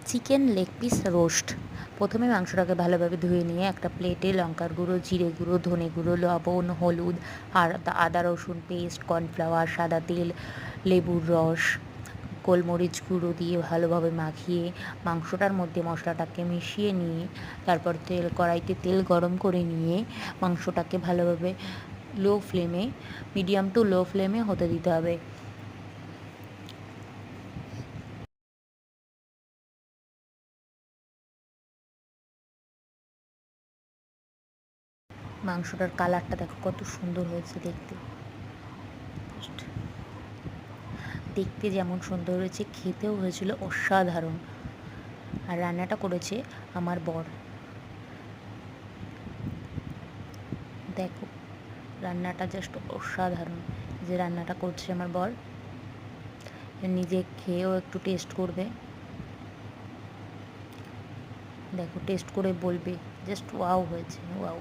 Chicken leg piece roast. প্রথমে মাংসটাকে ভালোভাবে ধুয়ে নিয়ে একটা প্লেটে লঙ্কার গুঁড়ো, জিরে গুঁড়ো, ধনে গুঁড়ো, লবণ, হলুদ, আর আদা রসুন পেস্ট, কর্নফ্লাওয়ার, সাদা তেল, লেবুর রস, গোলমরিচ গুঁড়ো দিয়ে ভালোভাবে মাখিয়ে মাংসটার মধ্যে মশলাটাকে মিশিয়ে নিয়ে তারপর কড়াইতে তেল গরম করে নিয়ে মাংসটাকে ভালোভাবে মিডিয়াম টু লো ফ্লেমে হতে দিতে হবে। মাংসটার কালারটা দেখো কত সুন্দর হয়েছে দেখতে। দেখতে যেমন সুন্দর হয়েছে, খেতেও হয়েছিল অসাধারণ। আর রান্নাটা করেছে আমার বর। দেখো রান্নাটা জাস্ট অসাধারণ। যে রান্নাটা করছে আমার বর, নিজে খেয়েও একটু টেস্ট করবে। দেখো টেস্ট করে বলবে জাস্ট ওয়াও হয়েছে, ওয়াও।